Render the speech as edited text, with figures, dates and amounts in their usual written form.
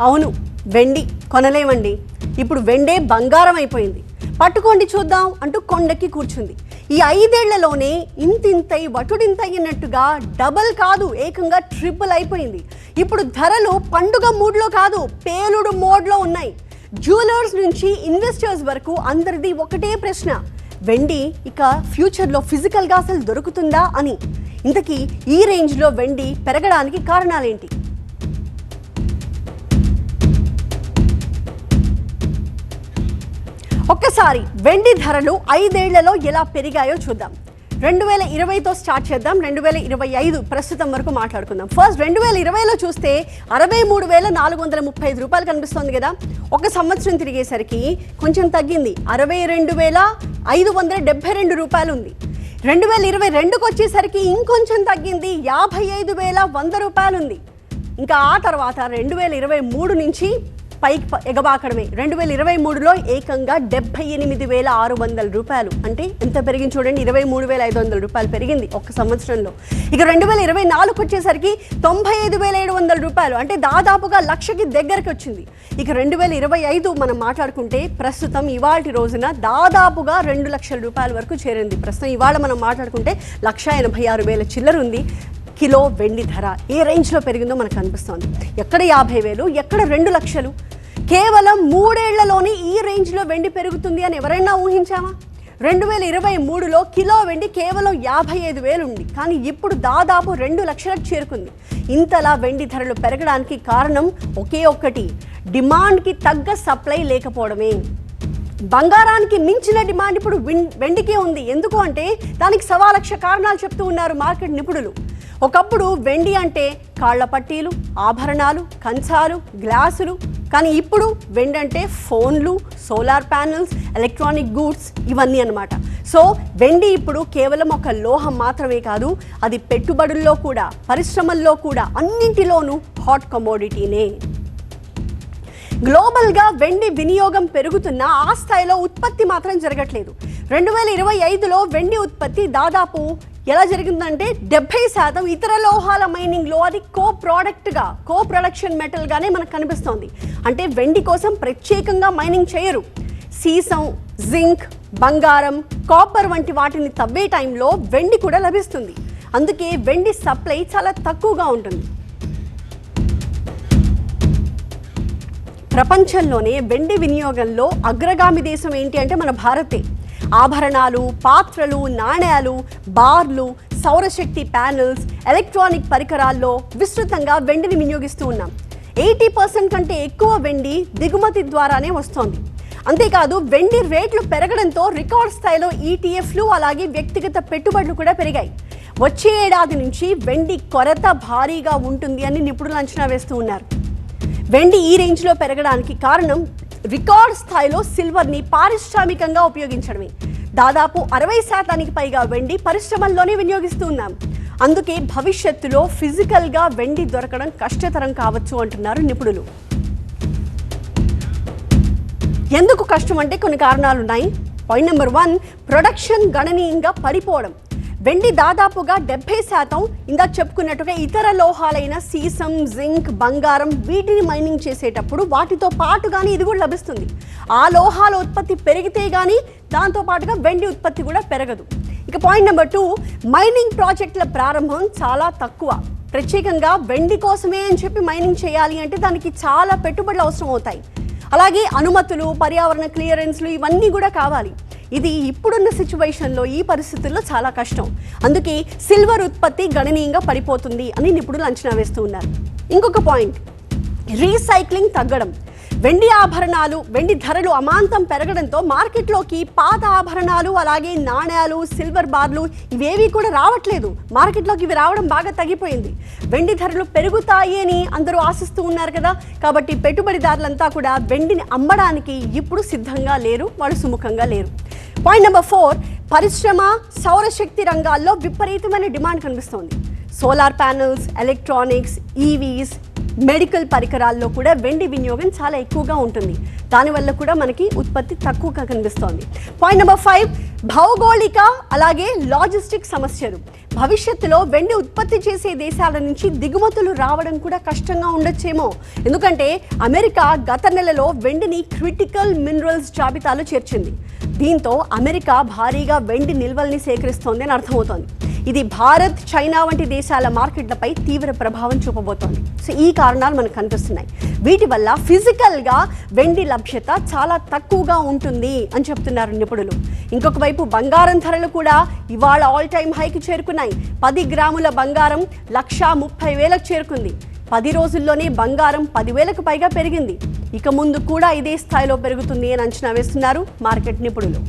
అవును, వెండి కొనలేమండి. ఇప్పుడు వెండే బంగారం అయిపోయింది. పట్టుకోండి చూద్దాం అంటూ కొండకి కూర్చుంది. ఈ 5 ఏళ్లలోనే ఇంతింతై వటుడింతయ్యినట్టుగా డబల్ కాదు, ఏకంగా ట్రిపుల్ అయిపోయింది. ఇప్పుడు ధరలు పండుగ మూడ్లో కాదు, పేలుడు మోడ్లో ఉన్నాయి. జ్యువెలర్స్ నుంచి ఇన్వెస్టర్స్ వరకు అందరిది ఒకటే ప్రశ్న: వెండి ఇక ఫ్యూచర్లో ఫిజికల్గా అసలు దొరుకుతుందా అని. ఇంతకీ ఈ రేంజ్లో వెండి పెరగడానికి కారణాలేంటి? ఒక్కసారి వెండి ధరలు 5 ఏళ్లలో ఎలా పెరిగాయో చూద్దాం. 2020తో స్టార్ట్ చేద్దాం. 2025 ప్రస్తుతం వరకు మాట్లాడుకుందాం. ఫస్ట్ 2020లో చూస్తే 63,435 రూపాయలు కనిపిస్తుంది కదా. ఒక సంవత్సరం తిరిగేసరికి కొంచెం తగ్గింది, 62,572 రూపాయలు ఉంది. 2022కి వచ్చేసరికి ఇంకొంచెం తగ్గింది, 55,100 రూపాయలు ఉంది. ఇంకా ఆ తర్వాత 2023 నుంచి పైకి ఎగబాకడమే. 2023లో ఏకంగా 78,600 రూపాయలు, అంటే ఎంత పెరిగింది చూడండి, 23,500 రూపాయలు పెరిగింది ఒక్క సంవత్సరంలో. ఇక 2024కి వచ్చేసరికి 95,700 రూపాయలు, అంటే దాదాపుగా లక్షకి దగ్గరకు వచ్చింది. ఇక 2025 మనం మాట్లాడుకుంటే ప్రస్తుతం ఇవాళ రోజున దాదాపుగా 2 లక్షల రూపాయల వరకు చేరింది. ప్రస్తుతం ఇవాళ మనం మాట్లాడుకుంటే 1,86,000 చిల్లర ఉంది. కిలో వెండి ధర ఏ రేంజ్లో పెరిగిందో మనకు అనిపిస్తోంది. ఎక్కడ 50,000, ఎక్కడ 2 లక్షలు. కేవలం 3 ఏళ్లలోనే ఈ రేంజ్లో వెండి పెరుగుతుంది అని ఎవరైనా ఊహించామా? 2023లో కిలో వెండి కేవలం 55,000 ఉంది, కానీ ఇప్పుడు దాదాపు 2 లక్షలకు చేరుకుంది. ఇంతలా వెండి ధరలు పెరగడానికి కారణం ఒకే ఒక్కటి: డిమాండ్కి తగ్గ సప్లై లేకపోవడమే. బంగారానికి మించిన డిమాండ్ ఇప్పుడు వెండికే ఉంది. ఎందుకు అంటే దానికి 1,00,000 కారణాలు చెప్తూ ఉన్నారు మార్కెట్ నిపుణులు. ఒకప్పుడు వెండి అంటే కాళ్ల పట్టీలు, ఆభరణాలు, కంచాలు, గ్లాసులు. కానీ ఇప్పుడు వెండి అంటే ఫోన్లు, సోలార్ ప్యానెల్స్, ఎలక్ట్రానిక్ గూడ్స్, ఇవన్నీ అన్నమాట. సో వెండి ఇప్పుడు కేవలం ఒక లోహం మాత్రమే కాదు, అది పెట్టుబడుల్లో కూడా, పరిశ్రమల్లో కూడా, అన్నింటిలోనూ హాట్ కమోడిటీనే. గ్లోబల్గా వెండి వినియోగం పెరుగుతున్నా ఆ స్థాయిలో ఉత్పత్తి మాత్రం జరగట్లేదు. 2025లో వెండి ఉత్పత్తి దాదాపు ఎలా జరిగిందంటే 70% ఇతర లోహాల మైనింగ్లో అది కో ప్రొడక్షన్ మెటల్గానే మనకు కనిపిస్తోంది. అంటే వెండి కోసం ప్రత్యేకంగా మైనింగ్ చేయరు. సీసం, జింక్, బంగారం, కాపర్ వంటి వాటిని తవ్వే టైంలో వెండి కూడా లభిస్తుంది. అందుకే వెండి సప్లై చాలా తక్కువగా ఉంటుంది. ప్రపంచంలోనే వెండి వినియోగంలో అగ్రగామి దేశం ఏంటి అంటే మన భారతే. ఆభరణాలు, పాత్రలు, నాణేలు, బార్లు, సౌరశక్తి ప్యానెల్స్, ఎలక్ట్రానిక్ పరికరాల్లో విస్తృతంగా వెండిని వినియోగిస్తూ ఉన్నాం. 80% కంటే ఎక్కువ వెండి దిగుమతి ద్వారానే వస్తోంది. అంతేకాదు వెండి రేట్లు పెరగడంతో రికార్డ్ స్థాయిలో ఈటీఎఫ్లు, అలాగే వ్యక్తిగత పెట్టుబడులు కూడా పెరిగాయి. వచ్చే ఏడాది నుంచి వెండి కొరత భారీగా ఉంటుంది అని నిపుణులు అంచనా వేస్తూ ఉన్నారు. వెండి ఈ రేంజ్లో పెరగడానికి కారణం రికార్డ్ స్థాయిలో సిల్వర్ని పారిశ్రామికంగా ఉపయోగించడమే. దాదాపు 60% పైగా వెండి పరిశ్రమల్లోనే వినియోగిస్తూ ఉన్నాం. అందుకే భవిష్యత్తులో ఫిజికల్గా వెండి దొరకడం కష్టతరం కావచ్చు అంటున్నారు నిపుణులు. ఎందుకు కష్టం అంటే కొన్ని కారణాలు ఉన్నాయి. పాయింట్ నెంబర్ 1, ప్రొడక్షన్ గణనీయంగా పడిపోవడం. వెండి దాదాపుగా 70% ఇందాక చెప్పుకున్నట్టుగా ఇతర లోహాలైన సీసం, జింక్, బంగారం వీటిని మైనింగ్ చేసేటప్పుడు వాటితో పాటుగానే ఇది కూడా లభిస్తుంది. ఆ లోహాల ఉత్పత్తి పెరిగితే కానీ దాంతో పాటుగా వెండి ఉత్పత్తి కూడా పెరగదు. ఇక పాయింట్ నెంబర్ 2, మైనింగ్ ప్రాజెక్టుల ప్రారంభం చాలా తక్కువ. ప్రత్యేకంగా వెండి కోసమే అని చెప్పి మైనింగ్ చేయాలి అంటే దానికి చాలా పెట్టుబడులు అవసరం అవుతాయి. అలాగే అనుమతులు, పర్యావరణ క్లియరెన్స్లు ఇవన్నీ కూడా కావాలి. ఇది ఇప్పుడున్న సిచ్యువేషన్లో, ఈ పరిస్థితుల్లో చాలా కష్టం. అందుకే సిల్వర్ ఉత్పత్తి గణనీయంగా పడిపోతుంది అని నిపుణులు అంచనా వేస్తూ ఉన్నారు. ఇంకొక పాయింట్, రీసైక్లింగ్ తగ్గడం. వెండి ఆభరణాలు, వెండి ధరలు అమాంతం పెరగడంతో మార్కెట్లోకి పాత ఆభరణాలు, అలాగే నాణేలు, సిల్వర్ బార్లు ఇవేవి కూడా రావట్లేదు. మార్కెట్లోకి ఇవి రావడం బాగా తగ్గిపోయింది. వెండి ధరలు పెరుగుతాయి అని అందరూ ఆశిస్తూ ఉన్నారు కదా. కాబట్టి పెట్టుబడిదారులంతా కూడా వెండిని అమ్మడానికి ఇప్పుడు సిద్ధంగా లేరు, వాళ్ళు సుముఖంగా లేరు. పాయింట్ నెంబర్ 4, పరిశ్రమ, సౌరశక్తి రంగాల్లో విపరీతమైన డిమాండ్ కనిపిస్తోంది. Solar panels, electronics, EVs, medical పరికరాల్లో కూడా వెండి వినియోగం చాలా ఎక్కువగా ఉంటుంది. దానివల్ల కూడా మనకి ఉత్పత్తి తక్కువగా కనిపిస్తోంది. పాయింట్ నెంబర్ 5, భౌగోళిక అలాగే లాజిస్టిక్ సమస్యలు. భవిష్యత్తులో వెండి ఉత్పత్తి చేసే దేశాల నుంచి దిగుమతులు రావడం కూడా కష్టంగా ఉండొచ్చేమో. ఎందుకంటే అమెరికా గత నెలలో వెండిని క్రిటికల్ మినరల్స్ జాబితాలో చేర్చింది. దీంతో అమెరికా భారీగా వెండి నిల్వల్ని సేకరిస్తోంది అని అర్థమవుతోంది. ఇది భారత్, చైనా వంటి దేశాల మార్కెట్లపై తీవ్ర ప్రభావం చూపబోతోంది. సో ఈ కారణాలు మనకు కనిపిస్తున్నాయి. వీటి వల్ల ఫిజికల్గా వెండి లభ్యత చాలా తక్కువగా ఉంటుంది అని చెప్తున్నారు నిపుణులు. ఇంకొక వైపు బంగారం ధరలు కూడా ఇవాళ ఆల్ టైమ్ హైకి చేరుకున్నాయి. 10 గ్రాముల బంగారం 1,30,000కు చేరుకుంది. 10 రోజుల్లోనే బంగారం 10,000కు పైగా పెరిగింది. ఇక ముందు కూడా ఇదే స్థాయిలో పెరుగుతుంది అని అంచనా వేస్తున్నారు మార్కెట్ నిపుణులు.